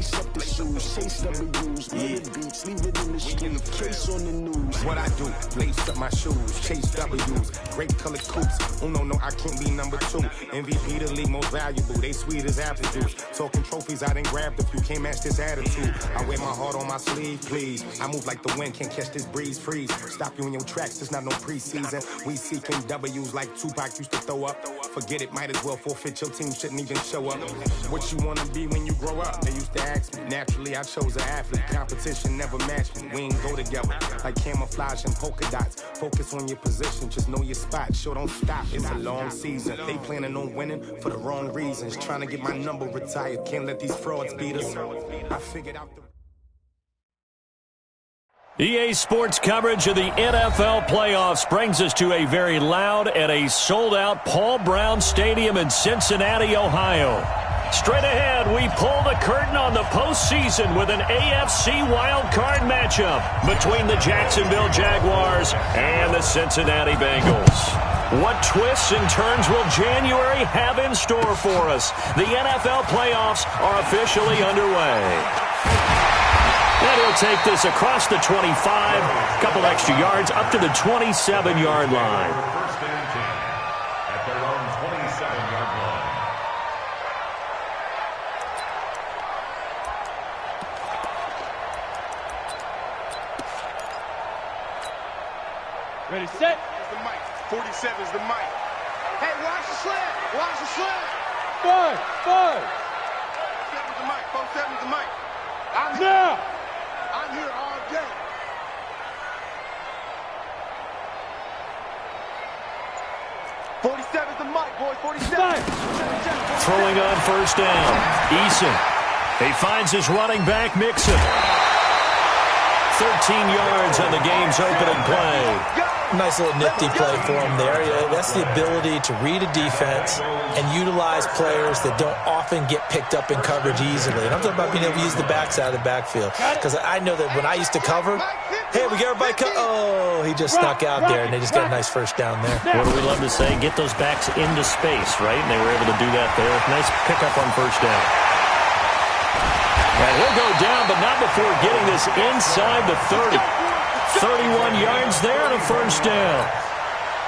lace up the shoes, chase W's, minute beats, leave it in the street, case on the news. What I do, lace up my shoes, chase W's, great colored coops. Oh no, I can't be number 2. MVP the league most valuable, they sweet as apple juice. Talking trophies, I done grabbed a few, can't match this attitude. I wear my heart on my sleeve, please. I move like the wind, can't catch this breeze, freeze. Stop you in your tracks, it's not no preseason. We seeking W's like Tupac used to throw up. Forget it, might as well forfeit, your team shouldn't even show up. What you wanna be when you grow up? They used to ask me. Naturally, I chose an athlete. Competition never matched me. We ain't go together like camouflage and polka dots. Focus on your position, just know your spot. Sure, don't stop, it's a long season. They planning on winning for the wrong reasons. Trying to get my number retired. Can't let these frauds beat us. I figured out the... EA Sports coverage of the NFL playoffs brings us to a very loud and a sold-out Paul Brown Stadium in Cincinnati, Ohio. Straight ahead, we pull the curtain on the postseason with an AFC wildcard matchup between the Jacksonville Jaguars and the Cincinnati Bengals. What twists and turns will January have in store for us? The NFL playoffs are officially underway. And he'll take this across the 25, a couple extra yards, up to the 27-yard line. First and 10 at their own 27-yard line. Ready, set. Here's the mic. 47 is the mic. Hey, watch the slant. Watch the slant. Five. 47 is the mic. 47 is the mic. I'm here all day. '47's the mic, boys. 47. Throwing on first down. Eason. He finds his running back, Mixon. 13 yards on the game's opening play. Nice little nifty play for him there. That's the ability to read a defense and utilize players that don't often get picked up in coverage easily. And I'm talking about being able to use the backside of the backfield. Because I know that when I used to cover, hey, we got everybody oh, he just snuck out there, and they just got a nice first down there. What do we love to say? Get those backs into space, right? And they were able to do that there. Nice pickup on first down. And he'll go down, but not before getting this inside the 30. 31 yards there and a first down.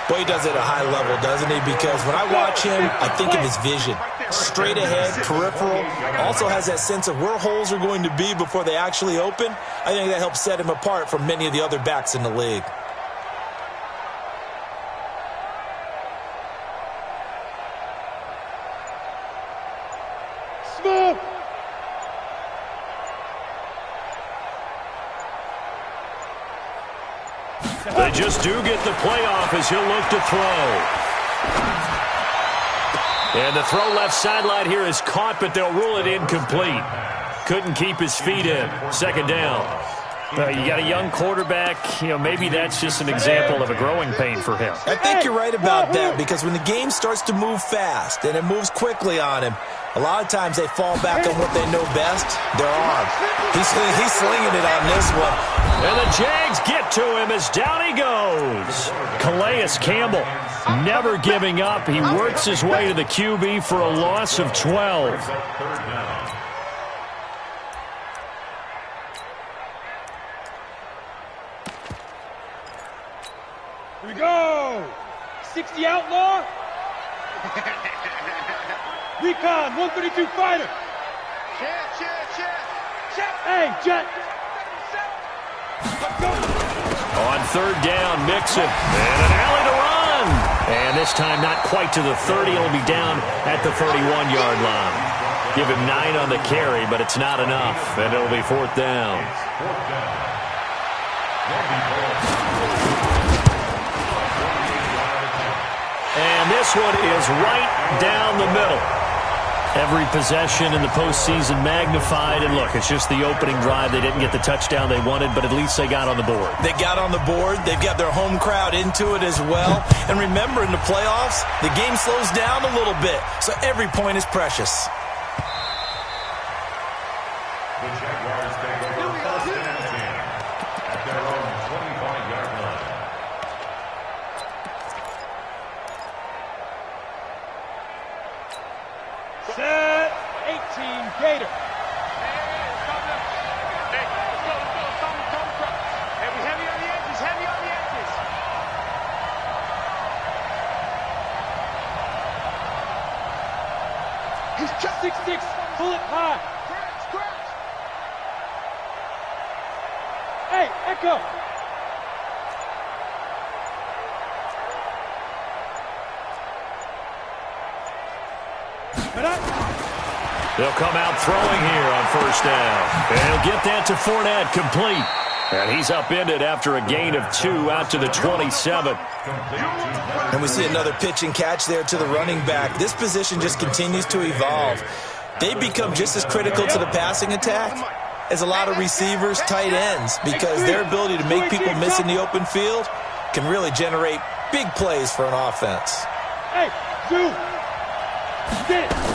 Boy, he does it at a high level, doesn't he? Because when I watch him, I think of his vision. Straight ahead, peripheral. Also has that sense of where holes are going to be before they actually open. I think that helps set him apart from many of the other backs in the league. Smooth. They just do get the playoff as he'll look to throw. And the throw left sideline here is caught, but they'll rule it incomplete. Couldn't keep his feet in. Second down. You got a young quarterback. Maybe that's just an example of a growing pain for him. I think you're right about that, because when the game starts to move fast and it moves quickly on him, a lot of times they fall back on what they know best, their arm. He's slinging it on this one. And the Jags get to him as down he goes. Calais Campbell never giving up. He works his way to the QB for a loss of 12. Here we go. 60 outlaw. Recon, 132 fighter. Check. Hey, Jet. On third down, Mixon. And an alley to run. And this time not quite to the 30. It'll be down at the 31-yard line. Give him 9 on the carry, but it's not enough. And it'll be fourth down. And this one is right down the middle. Every possession in the postseason magnified. And look, it's just the opening drive. They didn't get the touchdown they wanted, but at least they got on the board. They got on the board. They've got their home crowd into it as well. And remember, in the playoffs, the game slows down a little bit, so every point is precious. The Jaguars take over first and 10 at their own 25-yard line. Set. 18 Gator. Echo. They'll come out throwing here on first down. And he'll get that to Fournette, complete. And he's upended after a gain of 2 out to the 27. And we see another pitch and catch there to the running back. This position just continues to evolve. They become just as critical to the passing attack as a lot of receivers, tight ends, because their ability to make people miss in the open field can really generate big plays for an offense. Hey,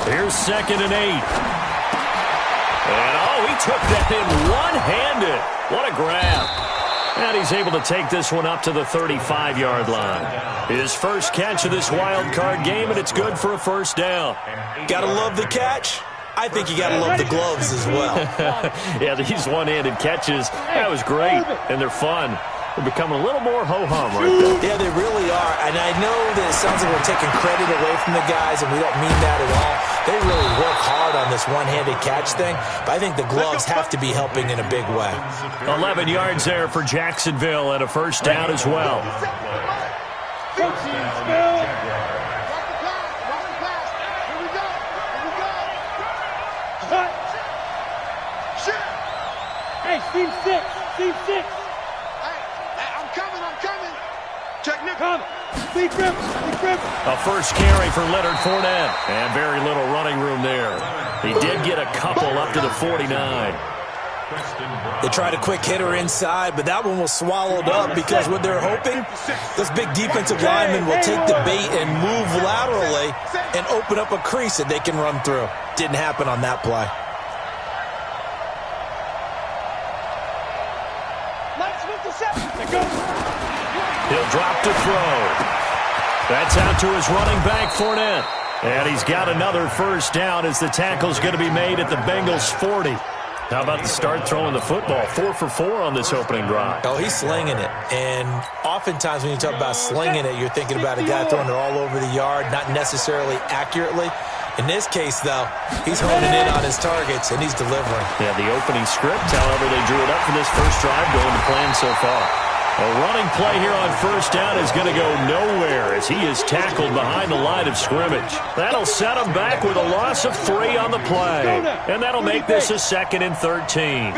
here's 2nd and 8. And, oh, he took that in one-handed. What a grab. And he's able to take this one up to the 35-yard line. His first catch of this wild card game, and it's good for a first down. Gotta love the catch. I think you gotta love the gloves as well. Yeah, these one-handed catches, that was great, and they're fun. They're becoming a little more ho-hum right there. Yeah, they really are. And I know that it sounds like we're taking credit away from the guys, and we don't mean that at all. They really work hard on this one-handed catch thing, but I think the gloves have to be helping in a big way. 11 yards there for Jacksonville and a first down as well. Hey, team 6, team 6. Check Nick. Big rip, big rip. A first carry for Leonard Fournette. And very little running room there. He did get a couple up to the 49. They tried a quick hitter inside, but that one was swallowed up because what they're hoping, this big defensive lineman will take the bait and move laterally and open up a crease that they can run through. Didn't happen on that play. He'll drop to throw. That's out to his running back, Fournette. And he's got another first down as the tackle's going to be made at the Bengals' 40. How about the start throwing the football? 4 for 4 on this opening drive. Oh, he's slinging it. And oftentimes when you talk about slinging it, you're thinking about a guy throwing it all over the yard, not necessarily accurately. In this case, though, he's honing in on his targets, and he's delivering. Yeah, the opening script, however, they drew it up for this first drive going to plan so far. A running play here on first down is going to go nowhere as he is tackled behind the line of scrimmage. That'll set him back with a loss of 3 on the play. And that'll make this a 2nd and 13.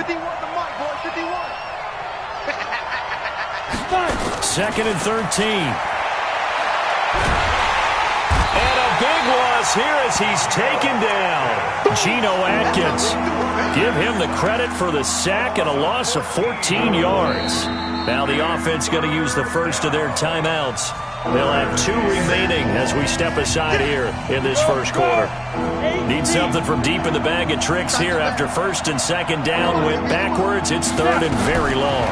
2nd and 13. And a big loss here as he's taken down. Geno Atkins. Give him the credit for the sack and a loss of 14 yards. Now the offense going to use the first of their timeouts. They'll have 2 remaining as we step aside here in this first quarter. Need something from deep in the bag of tricks here after 1st and 2nd down. Went backwards. It's 3rd and very long.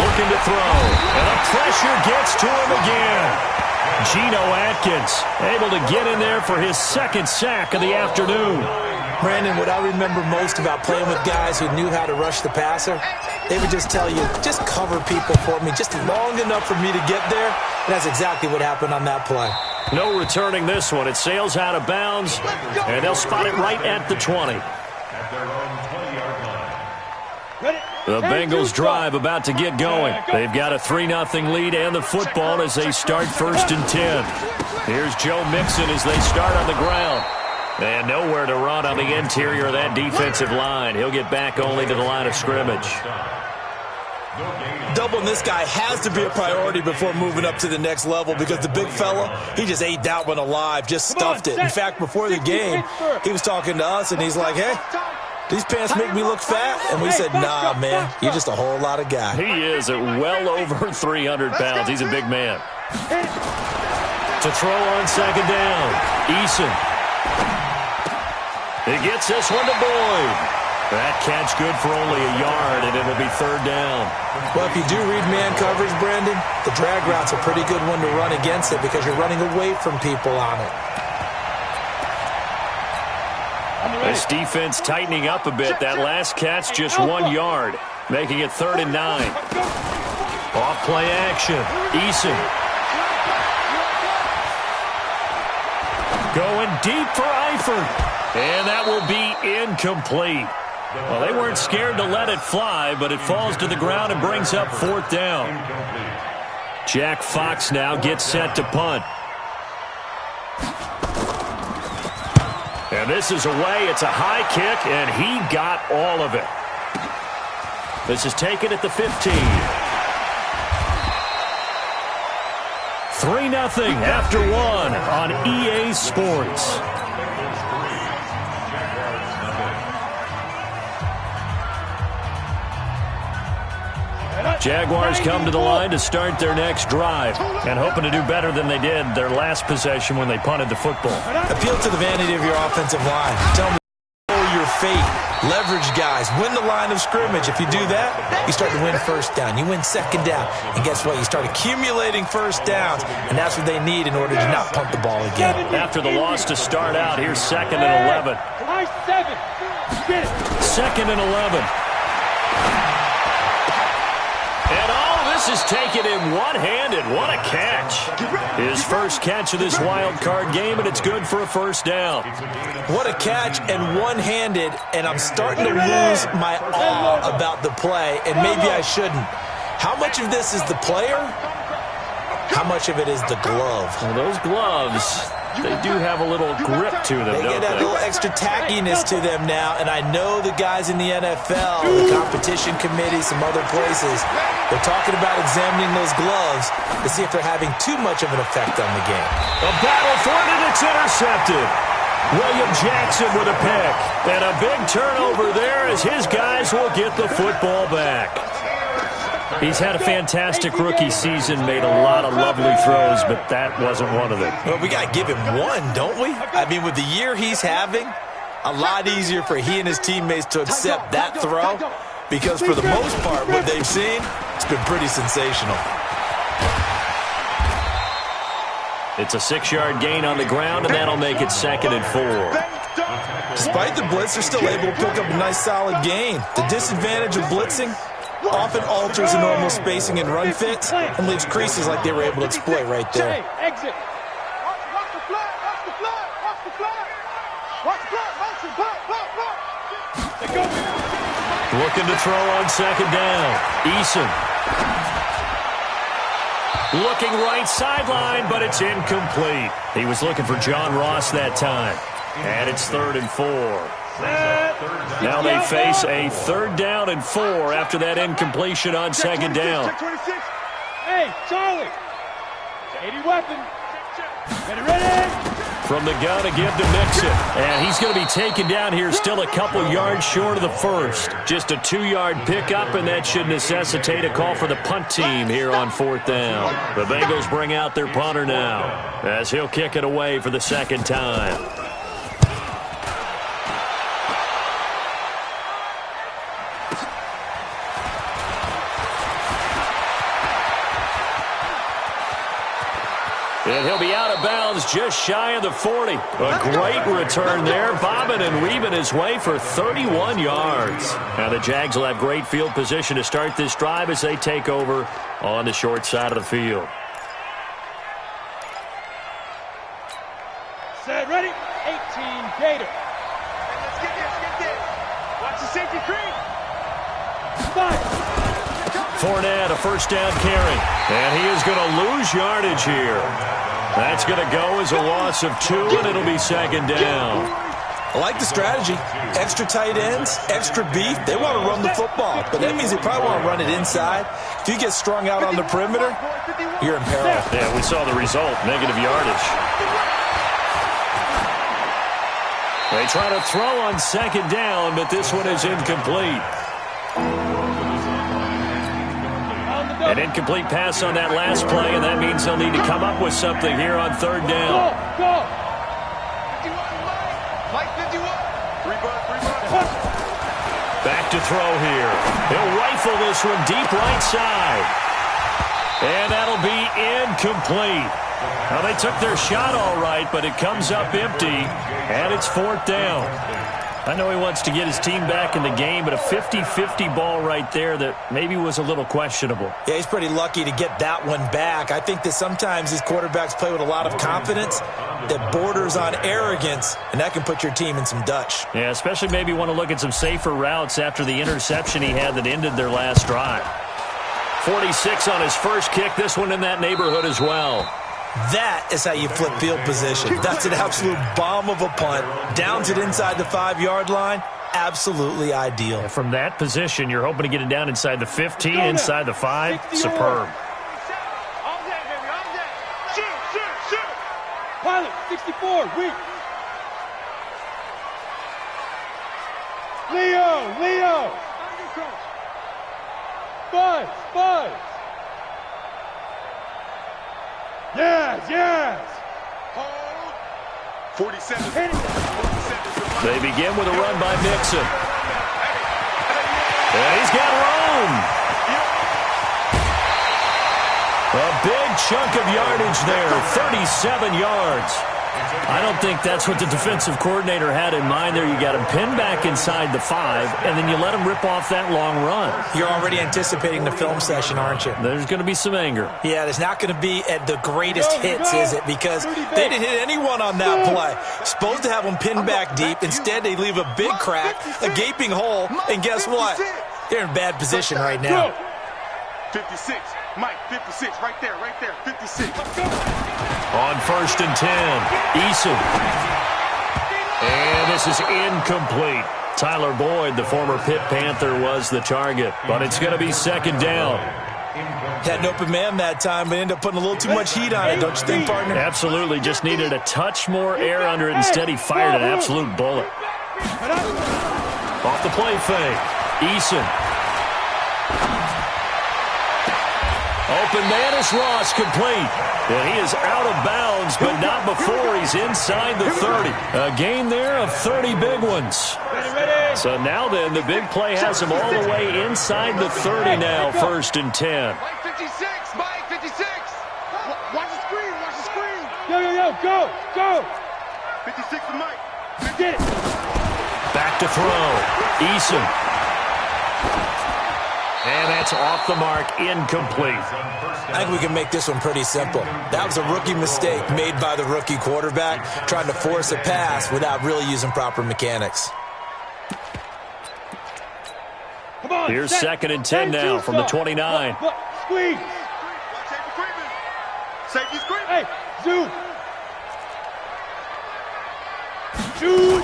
Looking to throw. And a pressure gets to him again. Geno Atkins able to get in there for his 2nd sack of the afternoon. Brandon, what I remember most about playing with guys who knew how to rush the passer, they would just tell you, just cover people for me, just long enough for me to get there. And that's exactly what happened on that play. No returning this one. It sails out of bounds, and they'll spot it right at the 20. The Bengals drive about to get going. They've got a 3-0 lead and the football as they start 1st and 10. Here's Joe Mixon as they start on the ground. And nowhere to run on the interior of that defensive line. He'll get back only to the line of scrimmage. Doubling this guy has to be a priority before moving up to the next level because the big fella, he just ate that one alive, just stuffed it. In fact, before the game, he was talking to us, and he's like, hey, these pants make me look fat? And we said, nah, man, you're just a whole lot of guy. He is at well over 300 pounds. He's a big man. To throw on 2nd down, Eason. He gets this one to Boyd. That catch good for only a yard, and it'll be 3rd down. Well, if you do read man coverage, Brandon, the drag route's a pretty good one to run against it because you're running away from people on it. This defense tightening up a bit. That last catch just 1 yard, making it 3rd and 9. Off play action. Eason. Going deep for Eifert. And that will be incomplete. Well, they weren't scared to let it fly, but it falls to the ground and brings up 4th down. Jack Fox now gets set to punt. And this is away. It's a high kick, and he got all of it. This is taken at the 15. 3-0 after 1 on EA Sports. Jaguars come to the line to start their next drive and hoping to do better than they did their last possession when they punted the football. Appeal to the vanity of your offensive line. Tell them to control your fate. Leverage guys. Win the line of scrimmage. If you do that, you start to win first down. You win second down. And guess what? You start accumulating first downs, and that's what they need in order to not punt the ball again. After the loss to start out, here's 2nd and 11. 2nd and 11. And all this is taken in one-handed. What a catch. His first catch of this wild card game, and it's good for a first down. What a catch and one-handed, and I'm starting to lose my awe about the play, and maybe I shouldn't. How much of this is the player? How much of it is the glove? Well, those gloves, they do have a little grip to them, They don't get that little extra tackiness to them now, and I know the guys in the NFL, the competition committee, some other places, they're talking about examining those gloves to see if they're having too much of an effect on the game. A battle for it, and it's intercepted. William Jackson with a pick. And a big turnover there as his guys will get the football back. He's had a fantastic rookie season, made a lot of lovely throws, but that wasn't one of them. Well, we got to give him one, don't we? I mean, with the year he's having, a lot easier for he and his teammates to accept that throw because for the most part, what they've seen, it's been pretty sensational. It's a 6-yard gain on the ground, and that'll make it 2nd and 4. Despite the blitz, they're still able to pick up a nice solid gain. The disadvantage of blitzing often alters the normal spacing and run fits and leaves creases like they were able to exploit right there. Exit. Watch the flat. Watch the flat. Watch the flat. Watch the flat. Watch the flat. They go. Looking to throw on 2nd down. Eason. Looking right sideline, but it's incomplete. He was looking for John Ross that time. And it's 3rd and 4. Now they face a 3rd down and 4 after that incompletion on 2nd down. Hey, Charlie. 80 weapon. Ready. From the gun again to Mixon. And he's going to be taken down here still a couple yards short of the first. Just a 2-yard pickup, and that should necessitate a call for the punt team here on 4th down. The Bengals bring out their punter now as he'll kick it away for the 2nd time. And he'll be out of bounds just shy of the 40. A great return there, bobbing and weaving his way for 31 yards. Now the Jags will have great field position to start this drive as they take over on the short side of the field. Set, ready. 18, Gator. Let's get this. Watch the safety creep. 5. Fournette, a first down carry. And he is going to lose yardage here. That's going to go as a loss of 2, and it'll be 2nd down. I like the strategy. Extra tight ends, extra beef. They want to run the football, but that means they probably want to run it inside. If you get strung out on the perimeter, you're in peril. Yeah, we saw the result, negative yardage. They try to throw on 2nd down, but this one is incomplete. An incomplete pass on that last play, and that means they'll need to come up with something here on 3rd down. Go. Mike 51. Back to throw here. He'll rifle this one deep right side. And that'll be incomplete. Now, they took their shot all right, but it comes up empty, and it's 4th down. I know he wants to get his team back in the game, but a 50-50 ball right there that maybe was a little questionable. Yeah, he's pretty lucky to get that one back. I think that sometimes these quarterbacks play with a lot of confidence, that borders on arrogance, and that can put your team in some Dutch. Yeah, especially maybe want to look at some safer routes after the interception he had that ended their last drive. 46 on his first kick. This one in that neighborhood as well. That is how you flip field position. That's an absolute bomb of a punt. Downs it inside the 5-yard line. Absolutely ideal. And from that position, you're hoping to get it down inside the 15, inside the 5. Superb. All that, baby, all that. Shoot. Pilot, 64, weak. Leo. Buzz. Yes. Hold. 47. They begin with a run by Mixon. And he's got room. A big chunk of yardage there, 37 yards. I don't think that's what the defensive coordinator had in mind there. You got him pinned back inside the 5, and then you let him rip off that long run. You're already anticipating the film session, aren't you? There's going to be some anger. Yeah, there's not going to be at the greatest hits, is it? Because they didn't hit anyone on that play. Supposed to have them pinned back deep. Instead, they leave a big crack, a gaping hole, and guess what? They're in bad position right now. 56. Mike, 56. Right there. 56. On 1st and 10, Eason. And this is incomplete. Tyler Boyd, the former Pitt Panther, was the target. But it's going to be 2nd down. Had an open man that time, but ended up putting a little too much heat on it, don't you think, partner? Absolutely. Just needed a touch more air under it. Instead, he fired an absolute bullet. Off the play fake. Eason. Open man is Ross, complete. And he is out of bounds, but not before he's inside the 30. A gain there of 30 big ones. So now then, the big play has him all the way inside the 30 now, 1st and 10. Mike, 56. Mike, 56. Watch the screen. Go. 56 to Mike. Get it. Back to throw. Eason. And that's off the mark, incomplete. I think we can make this one pretty simple. That was a rookie mistake made by the rookie quarterback, trying to force a pass without really using proper mechanics. Come on. Here's 2nd and 10 now from the 29. Squeeze. Safety screen. Hey, zoom. Shoot.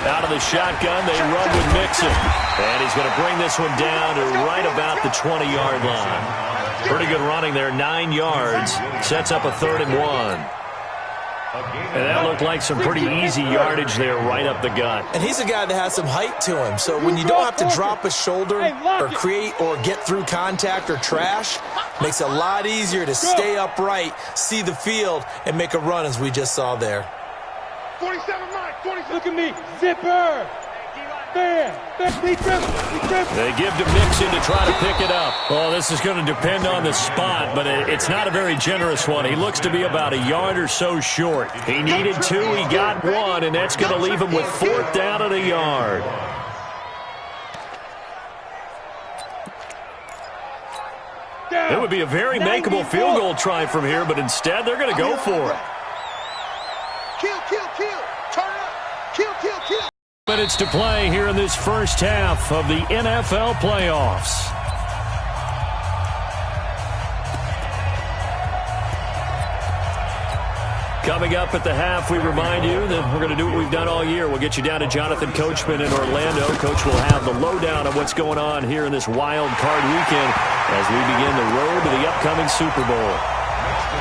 Out of the shotgun, they run with Mixon. And he's going to bring this one down to right about the 20-yard line. Pretty good running there, 9 yards. Sets up a 3rd and 1. And that looked like some pretty easy yardage there right up the gut. And he's a guy that has some height to him, so when you don't have to drop a shoulder or create or get through contact or trash, makes it a lot easier to stay upright, see the field, and make a run as we just saw there. 47, Mike. 47. Look at me. Zipper. Bam. They give to Mixon to try to pick it up. Well, this is going to depend on the spot, but it's not a very generous one. He looks to be about a yard or so short. He needed 2, he got 1, and that's going to leave him with 4th down at a yard. It would be a very makeable field goal try from here, but instead they're going to go for it. Kill. Turn it up. Kill. Minutes to play here in this first half of the NFL playoffs. Coming up at the half, we remind you that we're going to do what we've done all year. We'll get you down to Jonathan Coachman in Orlando. Coach will have the lowdown on what's going on here in this wild card weekend as we begin the road to the upcoming Super Bowl.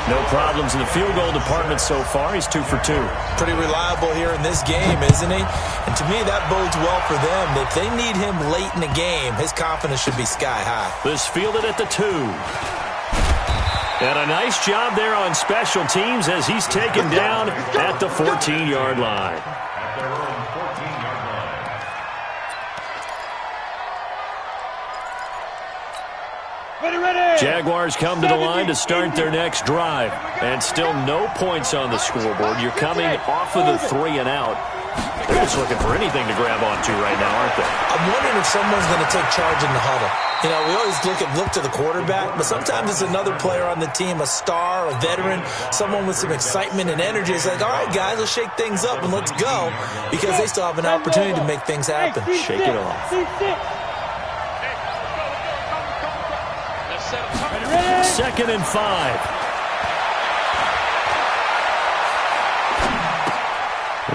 No problems in the field goal department so far. He's 2 for 2. Pretty reliable here in this game, isn't he? And to me, that bodes well for them. If they need him late in the game, his confidence should be sky high. This fielded at the 2. And a nice job there on special teams as he's taken down at the 14-yard line. At their own 14-yard line. Jaguars come to the line to start their next drive. And still no points on the scoreboard. You're coming off of the 3 and out. They're just looking for anything to grab onto right now, aren't they? I'm wondering if if someone's going to take charge in the huddle. You know, we always look to the quarterback, but sometimes it's another player on the team, a star, a veteran, someone with some excitement and energy. It's like, all right, guys, let's shake things up and let's go, because they still have an opportunity to make things happen. Shake it off. Second and 5.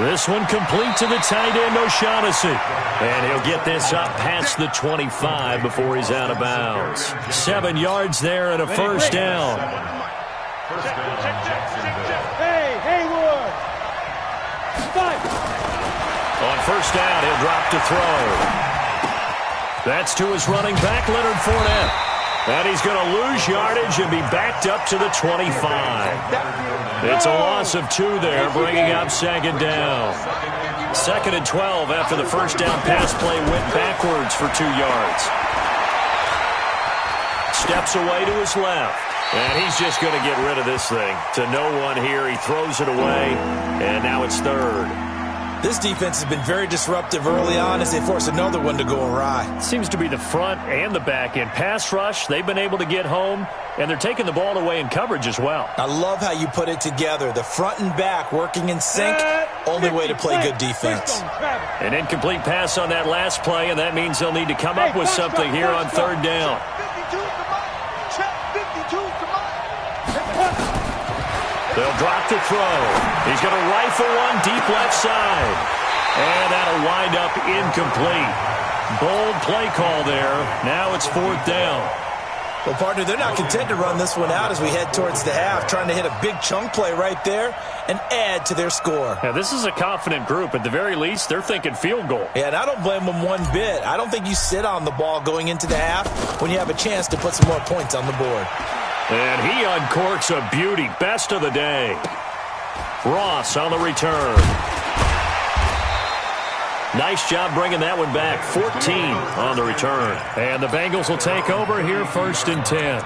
This one complete to the tight end, O'Shaughnessy. And he'll get this up past the 25 before he's out of bounds. 7 yards there and a first down. Hey, Haywood. On first down, he'll drop to throw. That's to his running back, Leonard Fournette. And he's going to lose yardage and be backed up to the 25. It's a loss of 2 there, bringing up second down. 2nd and 12 after the first down pass play went backwards for 2 yards. Steps away to his left. And he's just going to get rid of this thing. To no one here, he throws it away, and now it's 3rd. This defense has been very disruptive early on as they force another one to go awry. Seems to be the front and the back end. Pass rush, they've been able to get home, and they're taking the ball away in coverage as well. I love how you put it together. The front and back working in sync, only way to play good defense. An incomplete pass on that last play, and that means they'll need to come up with something here on 3rd down. They'll drop to throw. He's going to rifle one deep left side. And that'll wind up incomplete. Bold play call there. Now it's 4th down. Well, partner, they're not content to run this one out as we head towards the half, trying to hit a big chunk play right there and add to their score. Now, this is a confident group. At the very least, they're thinking field goal. Yeah, and I don't blame them one bit. I don't think you sit on the ball going into the half when you have a chance to put some more points on the board. And he uncorks a beauty. Best of the day. Ross on the return. Nice job bringing that one back. 14 on the return. And the Bengals will take over here 1st and 10.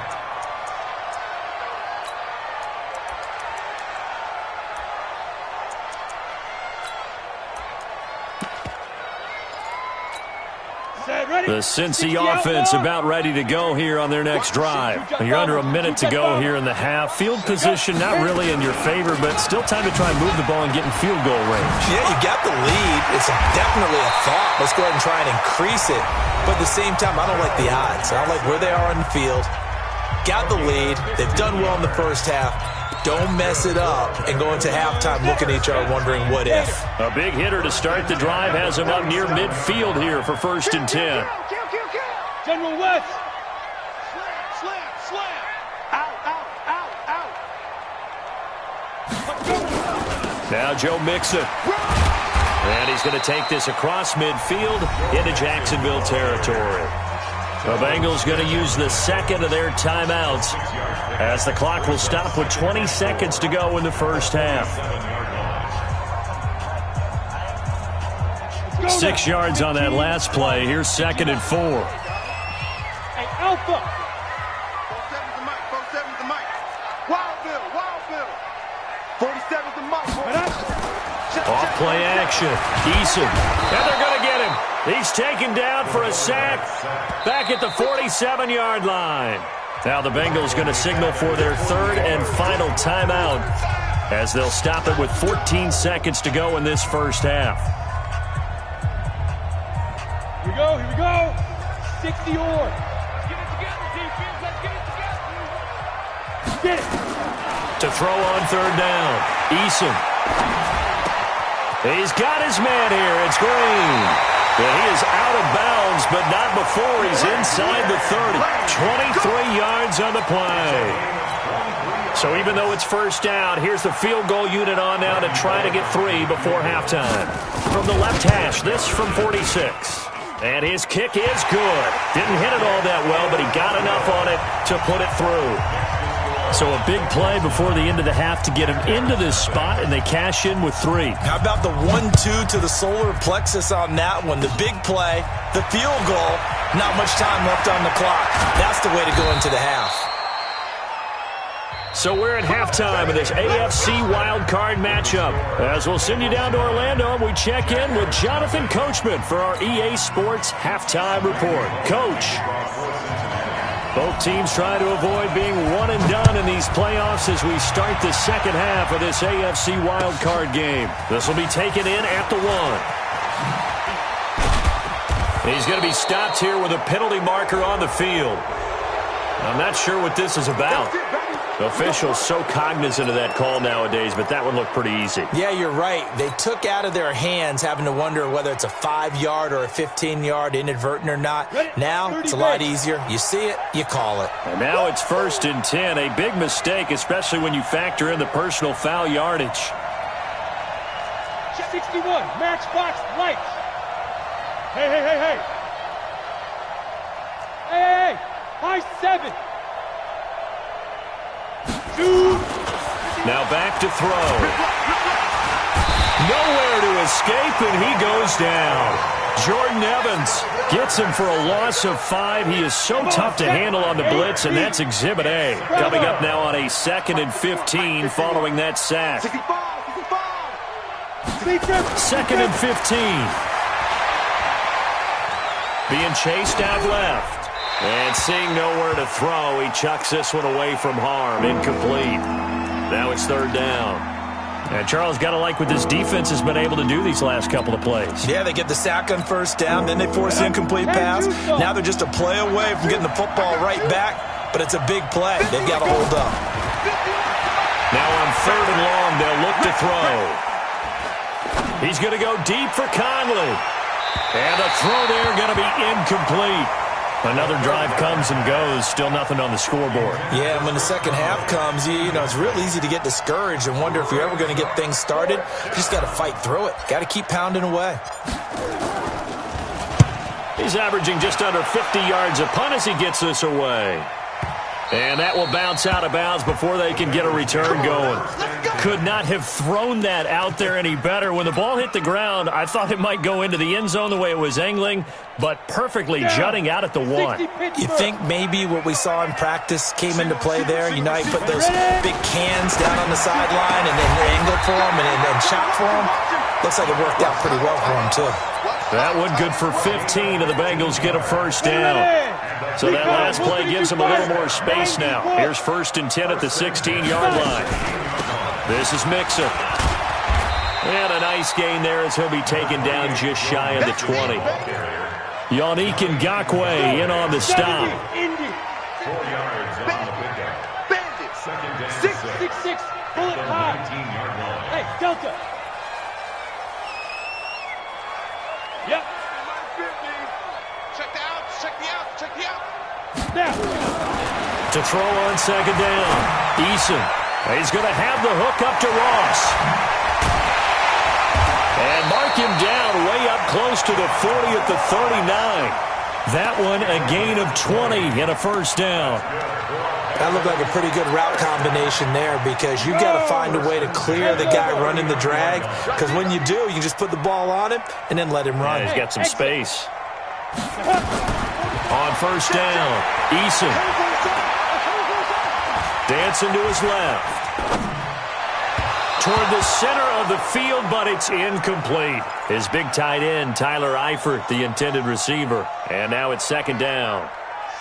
The Cincy offense about ready to go here on their next drive. You're under a minute to go here in the half. Field position not really in your favor, but still time to try and move the ball and get in field goal range. Yeah, you got the lead. It's definitely a thought. Let's go ahead and try and increase it. But at the same time, I don't like the odds. I don't like where they are on the field. Got the lead. They've done well in the first half. Don't mess it up and go into halftime looking at each other wondering what if. A big hitter to start the drive has him up near midfield here for 1st and 10. General West. Slam. Out. Now Joe Mixon. And he's going to take this across midfield into Jacksonville territory. The Bengals going to use the 2nd of their timeouts as the clock will stop with 20 seconds to go in the first half. 6 yards on that last play. Here's 2nd and 4. Hey, Alpha. 47's the mic. Wildville. 47's the mic. Off play action. Eason. And they're going to get him. He's taken down for a sack back at the 47-yard line. Now the Bengals going to signal for their 3rd and final timeout as they'll stop it with 14 seconds to go in this first half. Here we go. 60 or. Get it together, defense. Let's get it together. Get it. To throw on 3rd down. Eason. He's got his man here. It's Green. And he is out of bounds, but not before he's inside the 30. 23 yards on the play. So even though it's first down, here's the field goal unit on now to try to get 3 before halftime. From the left hash, this from 46. And his kick is good. Didn't hit it all that well, but he got enough on it to put it through. So a big play before the end of the half to get him into this spot, and they cash in with 3. How about the 1-2 to the solar plexus on that one? The big play, the field goal, not much time left on the clock. That's the way to go into the half. So we're at halftime of this AFC wildcard matchup. As we'll send you down to Orlando, we check in with Jonathan Coachman for our EA Sports Halftime Report. Coach. Both teams try to avoid being one and done in these playoffs as we start the second half of this AFC wildcard game. This will be taken in at the 1. He's going to be stopped here with a penalty marker on the field. I'm not sure what this is about. The officials so cognizant of that call nowadays, but that would look pretty easy. Yeah, you're right. They took out of their hands having to wonder whether it's a 5-yard or a 15-yard inadvertent or not. Now it's a lot easier. You see it, you call it. And now it's 1st and 10. A big mistake, especially when you factor in the personal foul yardage. 61, matchbox lights. Hey, hey, hey, hey. Hey, hey, hey. High 7. Now back to throw. Nowhere to escape, and he goes down. Jordan Evans gets him for a loss of 5. He is so tough to handle on the blitz, and that's Exhibit A. Coming up now on a 2nd and 15 following that sack. 2nd and 15. Being chased out left. And seeing nowhere to throw, he chucks this one away from harm. Incomplete. Now it's 3rd down. And Charles, got to like what this defense has been able to do these last couple of plays. Yeah, they get the sack on 1st down, then they force the incomplete pass. Now they're just a play away from getting the football right back, but it's a big play. They've got to hold up. Now on 3rd and long, they'll look to throw. He's going to go deep for Conley. And the throw there going to be incomplete. Another drive comes and goes, still nothing on the scoreboard. Yeah, and when the second half comes, you know, it's real easy to get discouraged and wonder if you're ever going to get things started. You just got to fight through it. Got to keep pounding away. He's averaging just under 50 yards a punt as he gets this away. And that will bounce out of bounds before they can get a return going. Could not have thrown that out there any better. When the ball hit the ground, I thought it might go into the end zone the way it was angling, but perfectly jutting out at the 1. You think maybe what we saw in practice came into play there? You know, you put those big cans down on the sideline and then angled for them and shot for them. Looks like it worked out pretty well for them, too. That one good for 15, and the Bengals get a 1st down. So that last play gives them a little more space now. Here's 1st and 10 at the 16-yard line. This is Mixon. And a nice gain there as he'll be taken down just shy of the 20. Yannick Ngakoue in on the stop. 4 yards on the pickup. 2nd down 6, bullet high. 19-yard line. Hey, Delta. Yep. Check the out. Now. To throw on 2nd down. Eason. He's going to have the hook up to Ross. And mark him down way up close to the 40 at the 39. That one a gain of 20 and a 1st down. That looked like a pretty good route combination there because you've got to find a way to clear the guy running the drag, because when you do, you just put the ball on him and then let him run. Yeah, he's got some space. On 1st down, Eason. Dancing to his left. Toward the center of the field, but it's incomplete. His big tight end, Tyler Eifert, the intended receiver. And now it's 2nd down.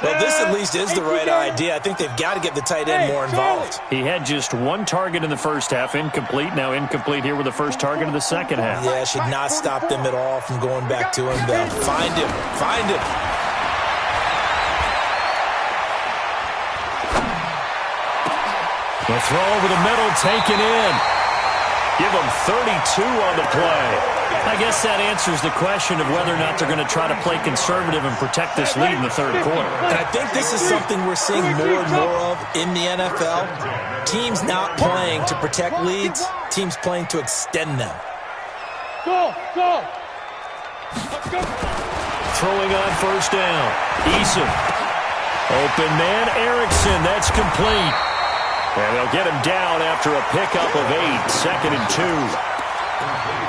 Well, this at least is the right idea. I think they've got to get the tight end more involved. He had just 1 target in the 1st half, incomplete. Now incomplete here with the 1st target of the 2nd half. Yeah, should not stop them at all from going back to him, though. Find him. The throw over the middle taken in. Give them 32 on the play. I guess that answers the question of whether or not they're going to try to play conservative and protect this lead in the 3rd quarter. And I think this is something we're seeing more and more of in the NFL. Teams not playing to protect leads, teams playing to extend them. Go. Let's go. Throwing on 1st down. Eason. Open man, Erickson. That's complete. And they'll get him down after a pickup of 8. 2nd and 2.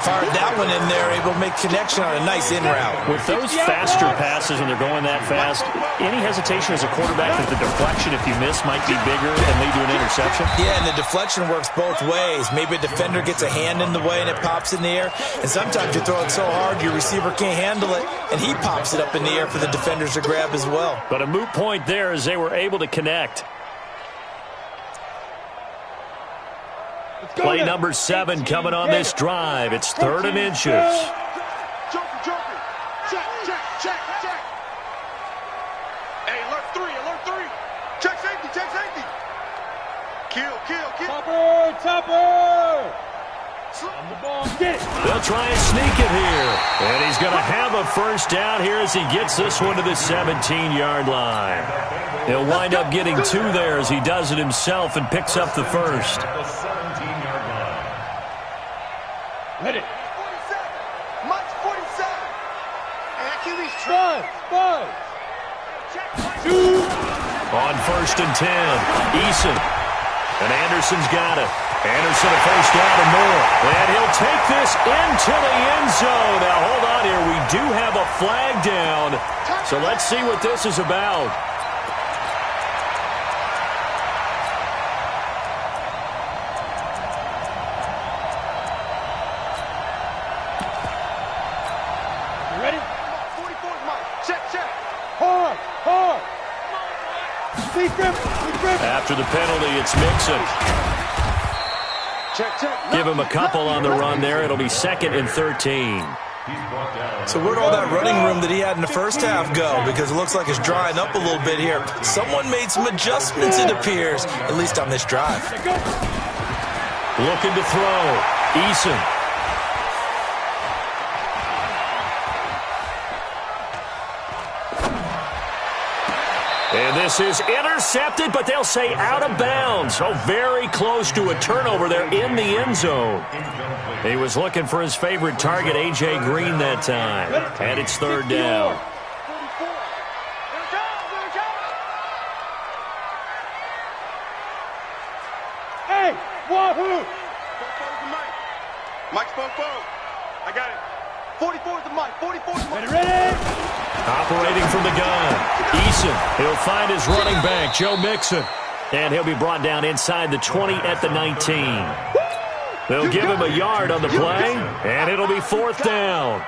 fired that one in there, able to make connection on a nice in route. With those faster passes when they're going that fast, any hesitation as a quarterback that the deflection, if you miss, might be bigger and lead to an interception? Yeah, and the deflection works both ways. Maybe a defender gets a hand in the way and it pops in the air, and sometimes you throw it so hard your receiver can't handle it, and he pops it up in the air for the defenders to grab as well. But a moot point there as they were able to connect. Play number 7 coming on this drive. It's 3rd and inches. Joker. Check. Hey, alert 3. Check safety. Kill. Topper. On the ball. Get it. They'll try and sneak it here. And he's going to have a first down here as he gets this one to the 17-yard line. He'll wind up getting 2 there as he does it himself and picks up the first. Hit it. 47. Mike's 47. And QB's Buzz. On 1st and 10, Eason. And Anderson's got it. Anderson a first down and more. And he'll take this into the end zone. Now, hold on here. We do have a flag down. So let's see what this is about. You ready? 44's Mike. Check. Hard. Be grip. After the penalty, it's Mixon. Check. Give him a couple on the run there. It'll be 2nd and 13. So where'd all that running room that he had in the first half go? Because it looks like it's drying up a little bit here. Someone made some adjustments, it appears, at least on this drive. Looking to throw. Eason. And this is intercepted, but they'll say out of bounds. So very close to a turnover there in the end zone. He was looking for his favorite target, A.J. Green, that time. And it's 3rd down. Hey, wahoo! Mike's 4. I got it. 44's the Mike. 44's Mike. Ready? Operating from the gun. Eason. He'll find his running back, Joe Mixon. And he'll be brought down inside the 20 at the 19. They'll give him a yard on the play, and it'll be 4th down.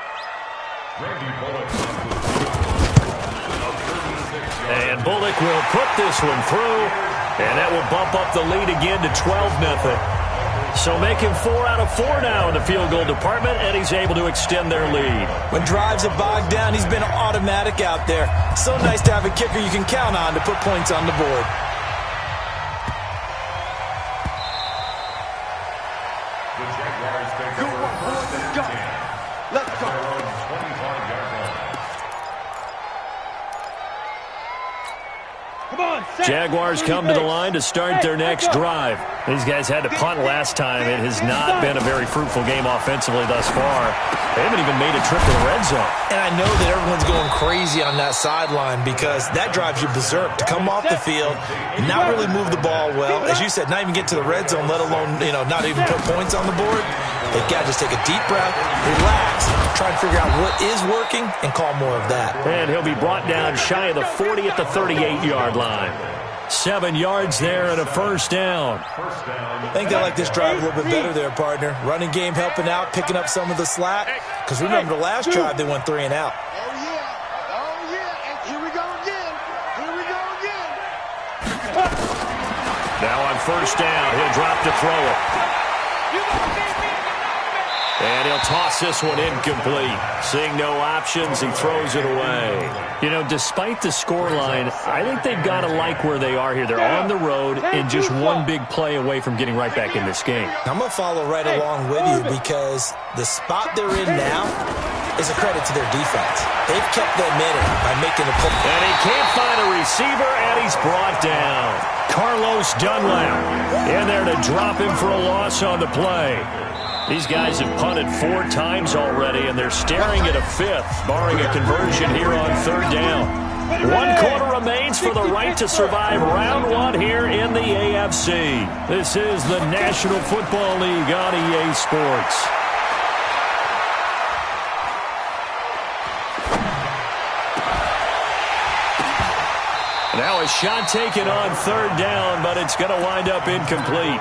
And Bullock will put this one through, and that will bump up the lead again to 12-0. So making 4 out of 4 now in the field goal department, and he's able to extend their lead. When drives are bogged down, he's been automatic out there. So nice to have a kicker you can count on to put points on the board. Let's go. Come on, Jaguars come to the line to start their next drive. These guys had to punt last time. It has not been a very fruitful game offensively thus far. They haven't even made a trip to the red zone. And I know that everyone's going crazy on that sideline because that drives you berserk to come off the field, not really move the ball well. As you said, not even get to the red zone, let alone, not even put points on the board. They've got to just take a deep breath, relax, try and figure out what is working, and call more of that. And he'll be brought down shy of the 40 at the 38-yard line. 7 yards there and a first down. I think they like this drive a little bit better there, partner. Running game helping out, picking up some of the slack. Because remember the last drive, they went 3 and out. Oh, yeah. And here we go again. Now on first down, he'll drop to throw it. And he'll toss this one incomplete. Seeing no options, he throws it away. Despite the scoreline, I think they've got to like where they are here. They're on the road and just one big play away from getting right back in this game. I'm going to follow right along with you because the spot they're in now is a credit to their defense. They've kept them in it by making the play. And he can't find a receiver, and he's brought down. Carlos Dunlap in there to drop him for a loss on the play. These guys have punted 4 times already, and they're staring at a 5th, barring a conversion here on 3rd down. 1 quarter remains for the right to survive round 1 here in the AFC. This is the National Football League on EA Sports. Now a shot taken on third down, but it's going to wind up incomplete.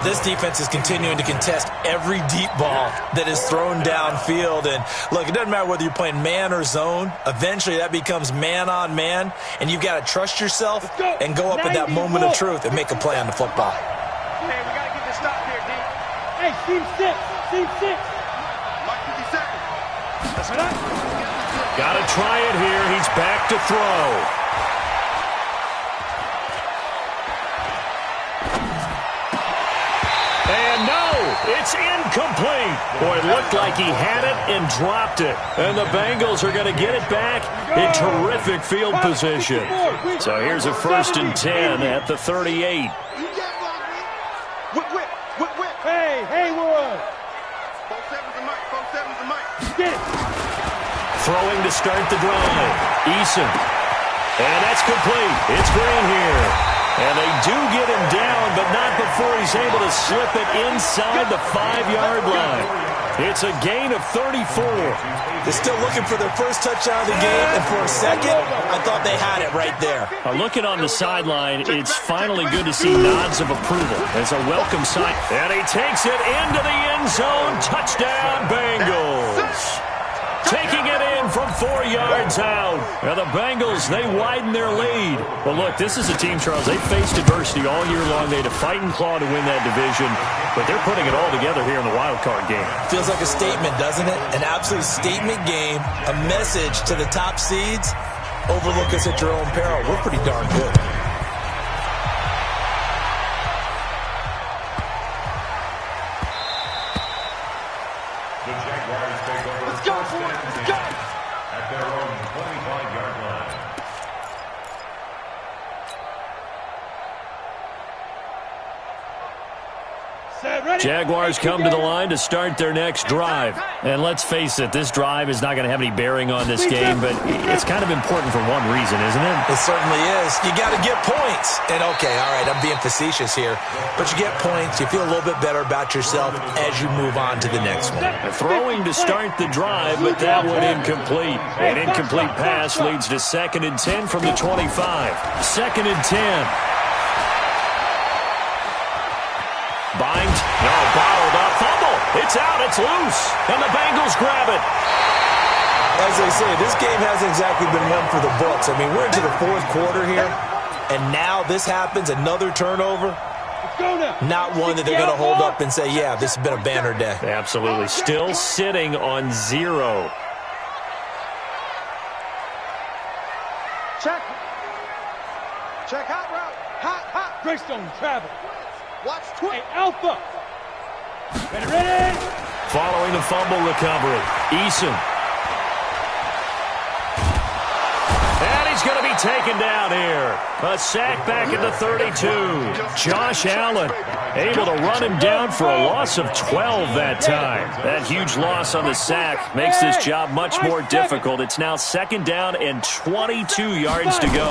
This defense is continuing to contest every deep ball that is thrown downfield. And look, it doesn't matter whether you're playing man or zone. Eventually that becomes man on man, and you've got to trust yourself and go up in that moment of truth and make a play on the football. Hey, we got to get this stop here, D. Hey, team 6. Team 6. Mike, 50 seconds. That's right. Got to try it here. He's back to throw. And no, it's incomplete. Boy, it looked like he had it and dropped it. And the Bengals are going to get it back in terrific field position. So here's a 1st and 10 at the 38. Whip. Hey, Haywood. 4-7's the mic. 4-7's the mic. Get it. Throwing to start the drive. Eason. And that's complete. It's Green here. And they do get him down, but not before he's able to slip it inside the 5-yard line. It's a gain of 34. They're still looking for their first touchdown of the game, and for a second, I thought they had it right there. Looking on the sideline, it's finally good to see nods of approval. It's a welcome sign. And he takes it into the end zone. Touchdown, Bengals. Taking it in from 4 yards out. And the Bengals, they widen their lead. But look, this is a team, Charles, they faced adversity all year long. They had to fight and claw to win that division. But they're putting it all together here in the wild card game. Feels like a statement, doesn't it? An absolute statement game. A message to the top seeds. Overlook us at your own peril. We're pretty darn good. The Jaguars take over. Let's go, boys. Let's go. At their own 25-yard line. Jaguars come to the line to start their next drive. And let's face it, this drive is not going to have any bearing on this game, but it's kind of important for one reason, isn't it? It certainly is. You got to get points. And okay, all right, I'm being facetious here, but you get points, you feel a little bit better about yourself as you move on to the next one. Throwing to start the drive, but that one incomplete. An incomplete pass leads to 2nd and 10 from the 25. 2nd and 10. Bind. No, bottled up. Fumble. It's out. It's loose. And the Bengals grab it. As they say, this game hasn't exactly been one for the books. I mean, we're into the 4th quarter here, and now this happens, another turnover. Not one that they're going to hold up and say, yeah, this has been a banner day. Absolutely. Still sitting on 0. Check. Check hot route. Hot. Greystone travel. Watch twist. Hey, Alpha. Ready. Following the fumble recovery. Eason. And he's going to be taken down here. A sack back at the 32. Josh Allen able to run him down for a loss of 12 that time. That huge loss on the sack makes this job much more difficult. It's now 2nd down and 22 yards to go.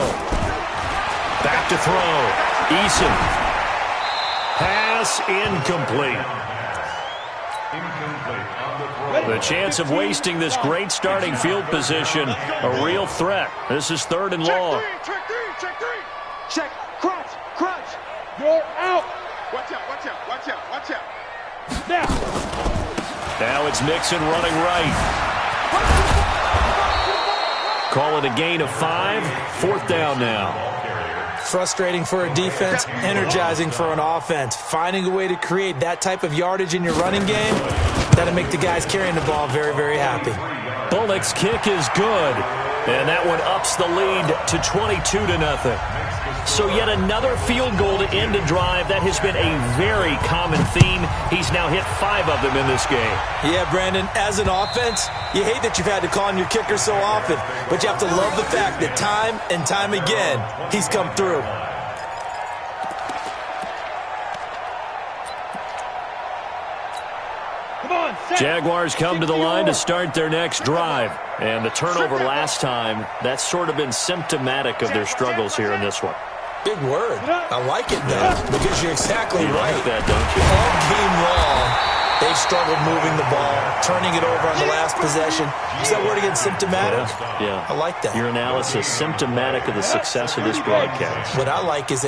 Back to throw. Eason. Pass incomplete. The chance of wasting this great starting field position, a real threat. This is 3rd and long. Check 3. Check. Crunch. You're out. Watch out. Now it's Mixon running right. Call it a gain of 5. 4th down now. Frustrating for a defense, energizing for an offense. Finding a way to create that type of yardage in your running game, that'll make the guys carrying the ball very, very happy. Bullock's kick is good, and that one ups the lead to 22-0. So yet another field goal to end a drive. That has been a very common theme. He's now hit 5 of them in this game. Yeah, Brandon, as an offense, you hate that you've had to call on your kicker so often, but you have to love the fact that time and time again, he's come through. Jaguars come to the line to start their next drive. And the turnover last time, that's sort of been symptomatic of their struggles here in this one. Big word. I like it, though, because you're exactly right. Like that, don't you? All game long, They've struggled moving the ball, turning it over on the last possession. Is that word again, symptomatic? Yeah. I like that. Your analysis, symptomatic of the success of this broadcast. What I like is that